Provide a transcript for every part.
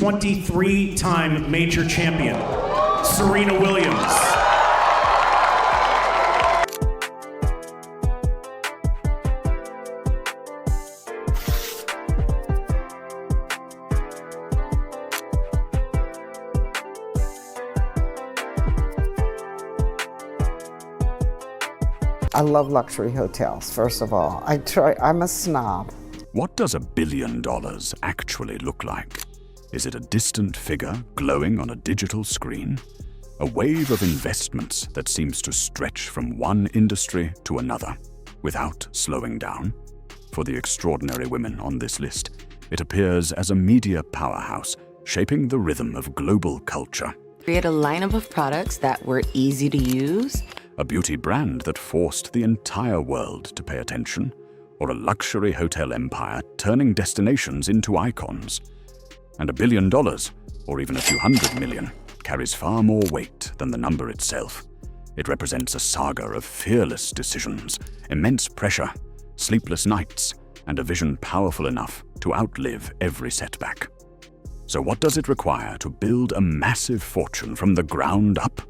23-time major champion, Serena Williams. I love luxury hotels, first of all. I'm a snob. What does $1 billion actually look like? Is it a distant figure glowing on a digital screen? A wave of investments that seems to stretch from one industry to another without slowing down? For the extraordinary women on this list, it appears as a media powerhouse shaping the rhythm of global culture. Create a lineup of products that were easy to use. A beauty brand that forced the entire world to pay attention, or a luxury hotel empire turning destinations into icons. And $1 billion, or even a few hundred million, carries far more weight than the number itself. It represents a saga of fearless decisions, immense pressure, sleepless nights, and a vision powerful enough to outlive every setback. So what does it require to build a massive fortune from the ground up?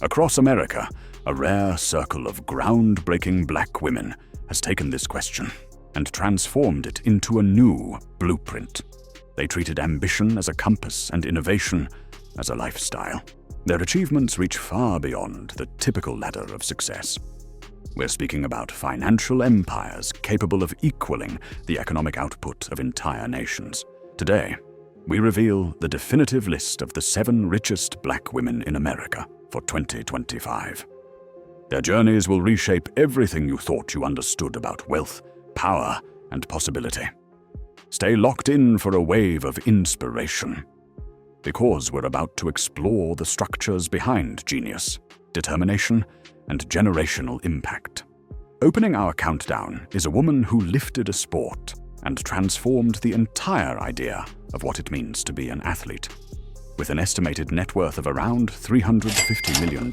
Across America, a rare circle of groundbreaking black women has taken this question and transformed it into a new blueprint. They treated ambition as a compass and innovation as a lifestyle. Their achievements reach far beyond the typical ladder of success. We're speaking about financial empires capable of equaling the economic output of entire nations. Today, we reveal the definitive list of the 7 richest black women in America for 2025. Their journeys will reshape everything you thought you understood about wealth, power, and possibility. Stay locked in for a wave of inspiration, because we're about to explore the structures behind genius, determination, and generational impact. Opening our countdown is a woman who lifted a sport and transformed the entire idea of what it means to be an athlete. With an estimated net worth of around $350 million,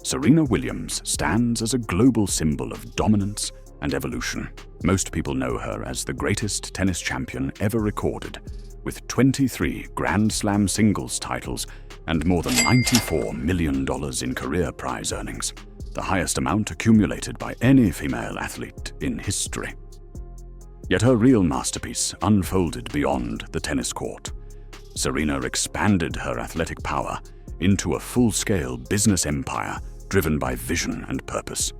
Serena Williams stands as a global symbol of dominance and evolution. Most people know her as the greatest tennis champion ever recorded, with 23 Grand Slam singles titles and more than $94 million in career prize earnings, the highest amount accumulated by any female athlete in history. Yet her real masterpiece unfolded beyond the tennis court. Serena expanded her athletic power into a full-scale business empire driven by vision and purpose.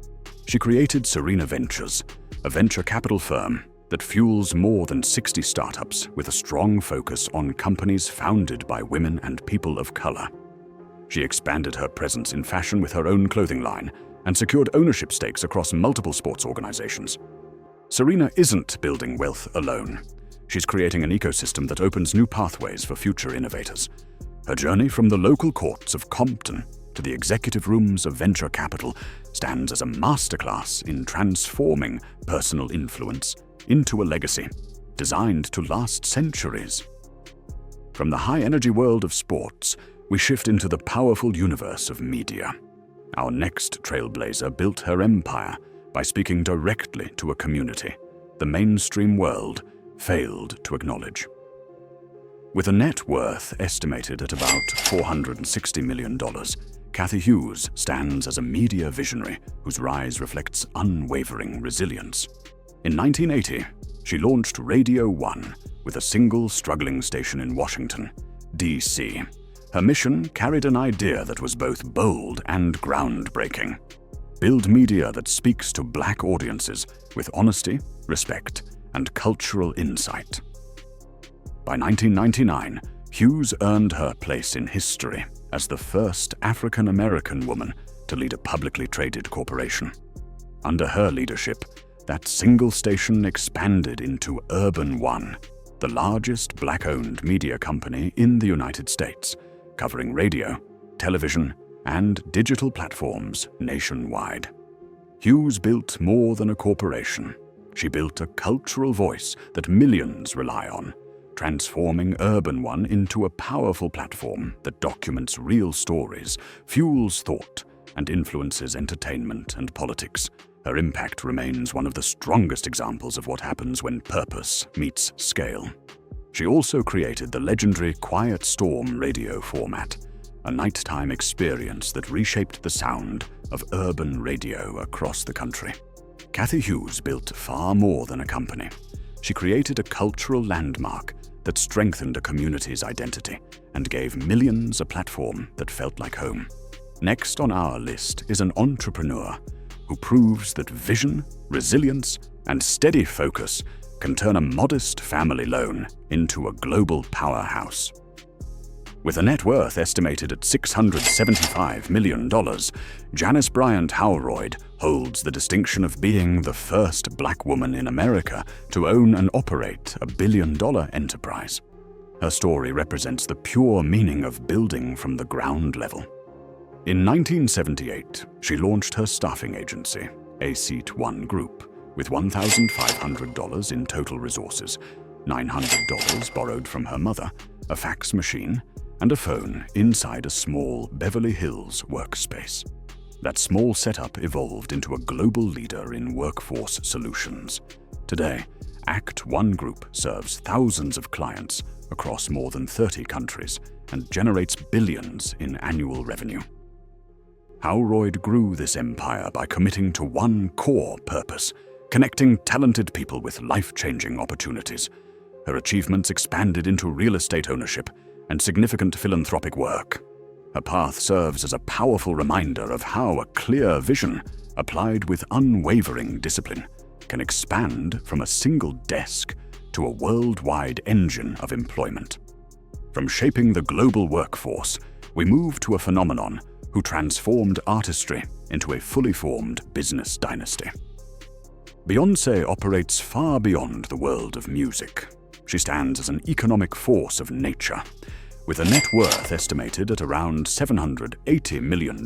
She created Serena Ventures, a venture capital firm that fuels more than 60 startups with a strong focus on companies founded by women and people of color. She expanded her presence in fashion with her own clothing line and secured ownership stakes across multiple sports organizations. Serena isn't building wealth alone. She's creating an ecosystem that opens new pathways for future innovators. Her journey from the local courts of Compton to the executive rooms of venture capital stands as a masterclass in transforming personal influence into a legacy designed to last centuries. From the high-energy world of sports, we shift into the powerful universe of media. Our next trailblazer built her empire by speaking directly to a community the mainstream world failed to acknowledge. With a net worth estimated at about $460 million, Cathy Hughes stands as a media visionary whose rise reflects unwavering resilience. In 1980, she launched Radio 1 with a single struggling station in Washington, D.C. Her mission carried an idea that was both bold and groundbreaking. Build media that speaks to black audiences with honesty, respect, and cultural insight. By 1999, Hughes earned her place in history as the first African-American woman to lead a publicly traded corporation. Under her leadership, that single station expanded into Urban One, the largest black-owned media company in the United States, covering radio, television, and digital platforms nationwide. Hughes built more than a corporation. She built a cultural voice that millions rely on, transforming Urban One into a powerful platform that documents real stories, fuels thought, and influences entertainment and politics. Her impact remains one of the strongest examples of what happens when purpose meets scale. She also created the legendary Quiet Storm radio format, a nighttime experience that reshaped the sound of urban radio across the country. Cathy Hughes built far more than a company. She created a cultural landmark that strengthened a community's identity and gave millions a platform that felt like home. Next on our list is an entrepreneur who proves that vision, resilience, and steady focus can turn a modest family loan into a global powerhouse. With a net worth estimated at $675 million, Janice Bryant Howroyd holds the distinction of being the first black woman in America to own and operate a billion-dollar enterprise. Her story represents the pure meaning of building from the ground level. In 1978, she launched her staffing agency, A Seat One Group, with $1,500 in total resources, $900 borrowed from her mother, a fax machine, and a phone inside a small Beverly Hills workspace. That small setup evolved into a global leader in workforce solutions. Today, Act One Group serves thousands of clients across more than 30 countries and generates billions in annual revenue. Howroyd grew this empire by committing to one core purpose: connecting talented people with life-changing opportunities. Her achievements expanded into real estate ownership and significant philanthropic work. Her path serves as a powerful reminder of how a clear vision, applied with unwavering discipline, can expand from a single desk to a worldwide engine of employment. From shaping the global workforce, we move to a phenomenon who transformed artistry into a fully formed business dynasty. Beyoncé operates far beyond the world of music. She stands as an economic force of nature. With a net worth estimated at around $780 million,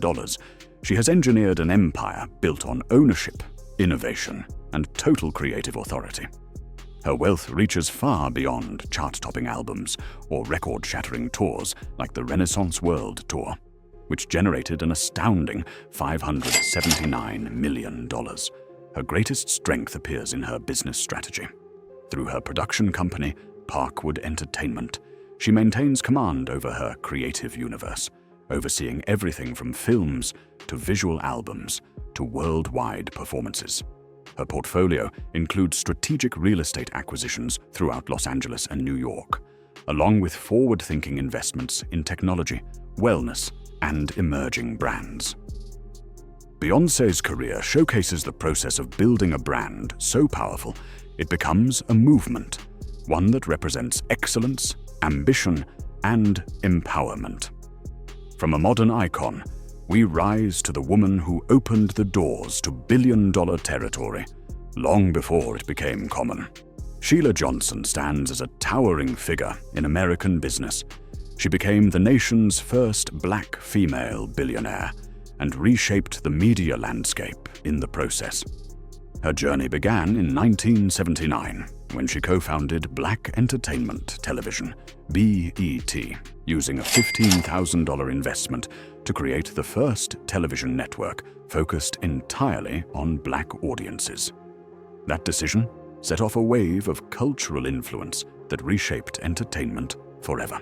she has engineered an empire built on ownership, innovation, and total creative authority. Her wealth reaches far beyond chart-topping albums or record-shattering tours like the Renaissance World Tour, which generated an astounding $579 million. Her greatest strength appears in her business strategy. Through her production company, Parkwood Entertainment, she maintains command over her creative universe, overseeing everything from films to visual albums to worldwide performances. Her portfolio includes strategic real estate acquisitions throughout Los Angeles and New York, along with forward-thinking investments in technology, wellness, and emerging brands. Beyoncé's career showcases the process of building a brand so powerful it becomes a movement, one that represents excellence, ambition, and empowerment. From a modern icon, we rise to the woman who opened the doors to billion-dollar territory long before it became common. Sheila Johnson stands as a towering figure in American business. She became the nation's first black female billionaire and reshaped the media landscape in the process. Her journey began in 1979 when she co-founded Black Entertainment Television, BET, using a $15,000 investment to create the first television network focused entirely on black audiences. That decision set off a wave of cultural influence that reshaped entertainment forever.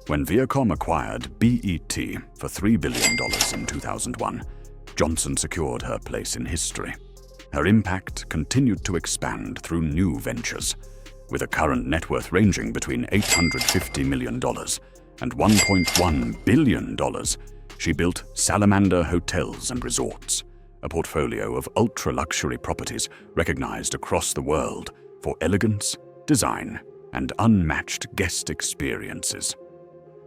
When Viacom acquired BET for $3 billion in 2001, Johnson secured her place in history. Her impact continued to expand through new ventures. With a current net worth ranging between $850 million and $1.1 billion, she built Salamander Hotels and Resorts, a portfolio of ultra-luxury properties recognized across the world for elegance, design, and unmatched guest experiences.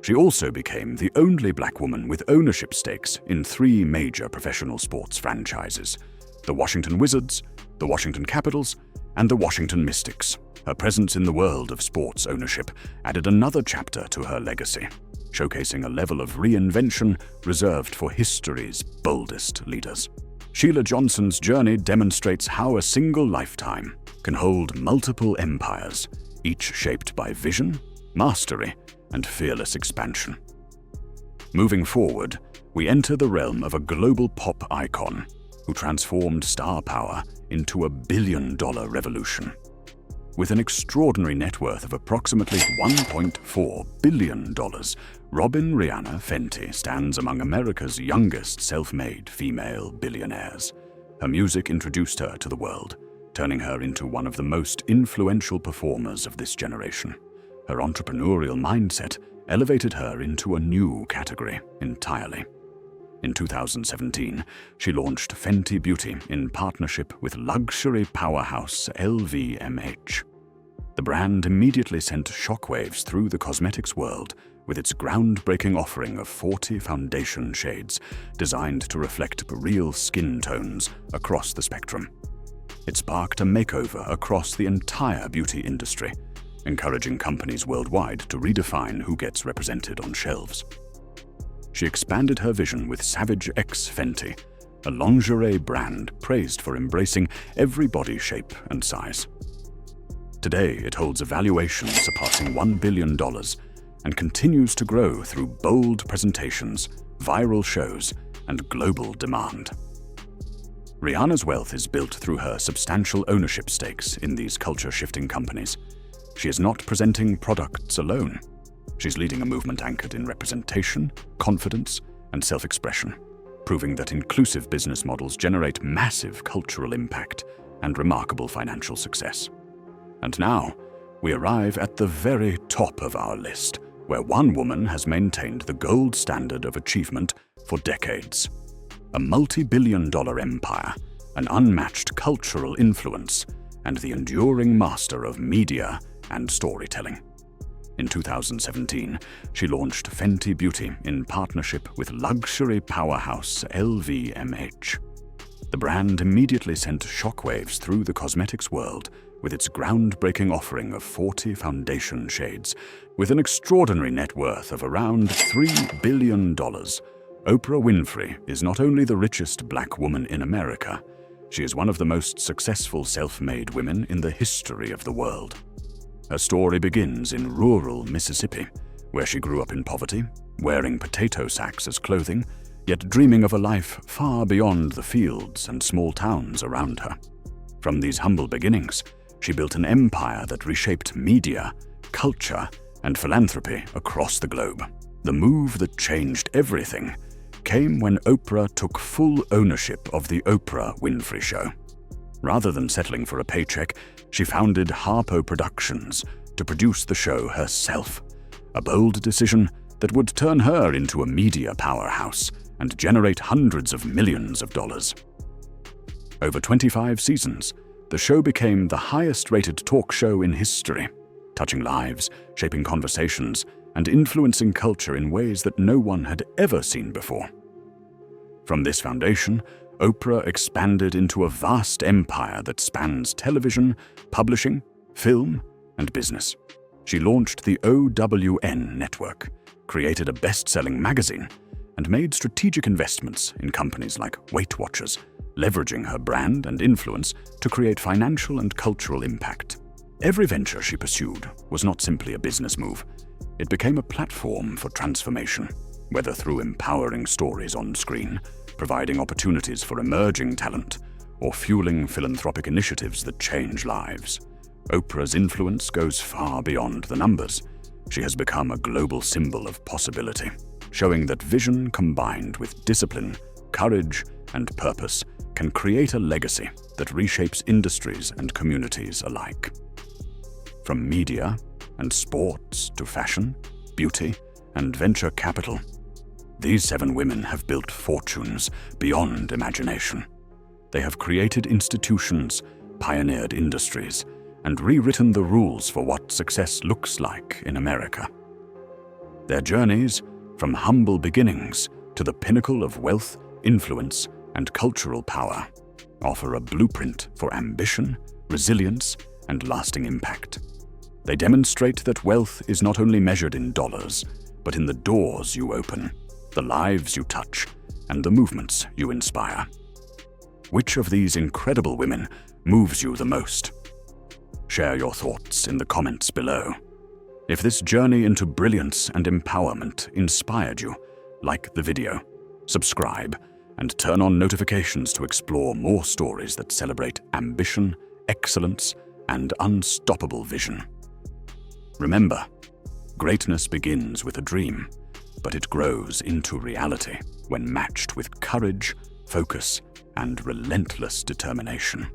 She also became the only black woman with ownership stakes in 3 major professional sports franchises: the Washington Wizards, the Washington Capitals, and the Washington Mystics. Her presence in the world of sports ownership added another chapter to her legacy, showcasing a level of reinvention reserved for history's boldest leaders. Sheila Johnson's journey demonstrates how a single lifetime can hold multiple empires, each shaped by vision, mastery, and fearless expansion. Moving forward, we enter the realm of a global pop icon who transformed star power into a billion-dollar revolution. With an extraordinary net worth of approximately $1.4 billion, Rihanna Fenty stands among America's youngest self-made female billionaires. Her music introduced her to the world, turning her into one of the most influential performers of this generation. Her entrepreneurial mindset elevated her into a new category entirely. In 2017, she launched Fenty Beauty in partnership with luxury powerhouse LVMH. The brand immediately sent shockwaves through the cosmetics world with its groundbreaking offering of 40 foundation shades designed to reflect real skin tones across the spectrum. It sparked a makeover across the entire beauty industry, encouraging companies worldwide to redefine who gets represented on shelves. She expanded her vision with Savage X Fenty, a lingerie brand praised for embracing every body shape and size. Today, it holds a valuation surpassing $1 billion and continues to grow through bold presentations, viral shows, and global demand. Rihanna's wealth is built through her substantial ownership stakes in these culture-shifting companies. She is not presenting products alone. She's leading a movement anchored in representation, confidence, and self-expression, proving that inclusive business models generate massive cultural impact and remarkable financial success. And now, we arrive at the very top of our list, where one woman has maintained the gold standard of achievement for decades. A multi-billion-dollar empire, an unmatched cultural influence, and the enduring master of media and storytelling. In 2017, she launched Fenty Beauty in partnership with luxury powerhouse LVMH. The brand immediately sent shockwaves through the cosmetics world with its groundbreaking offering of 40 foundation shades. With an extraordinary net worth of around $3 billion, Oprah Winfrey is not only the richest black woman in America, she is one of the most successful self-made women in the history of the world. Her story begins in rural Mississippi, where she grew up in poverty, wearing potato sacks as clothing, yet dreaming of a life far beyond the fields and small towns around her. From these humble beginnings, she built an empire that reshaped media, culture, and philanthropy across the globe. The move that changed everything came when Oprah took full ownership of The Oprah Winfrey Show. Rather than settling for a paycheck, she founded Harpo Productions to produce the show herself, a bold decision that would turn her into a media powerhouse and generate hundreds of millions of dollars. Over 25 seasons, the show became the highest-rated talk show in history, touching lives, shaping conversations, and influencing culture in ways that no one had ever seen before. From this foundation, Oprah expanded into a vast empire that spans television, publishing, film, and business. She launched the OWN network, created a best-selling magazine, and made strategic investments in companies like Weight Watchers, leveraging her brand and influence to create financial and cultural impact. Every venture she pursued was not simply a business move. It became a platform for transformation, whether through empowering stories on screen, providing opportunities for emerging talent, or fueling philanthropic initiatives that change lives. Oprah's influence goes far beyond the numbers. She has become a global symbol of possibility, showing that vision combined with discipline, courage, and purpose can create a legacy that reshapes industries and communities alike. From media and sports to fashion, beauty, and venture capital, these 7 women have built fortunes beyond imagination. They have created institutions, pioneered industries, and rewritten the rules for what success looks like in America. Their journeys, from humble beginnings to the pinnacle of wealth, influence, and cultural power, offer a blueprint for ambition, resilience, and lasting impact. They demonstrate that wealth is not only measured in dollars, but in the doors you open, the lives you touch, and the movements you inspire. Which of these incredible women moves you the most? Share your thoughts in the comments below. If this journey into brilliance and empowerment inspired you, like the video, subscribe, and turn on notifications to explore more stories that celebrate ambition, excellence, and unstoppable vision. Remember, greatness begins with a dream, but it grows into reality when matched with courage, focus, and relentless determination.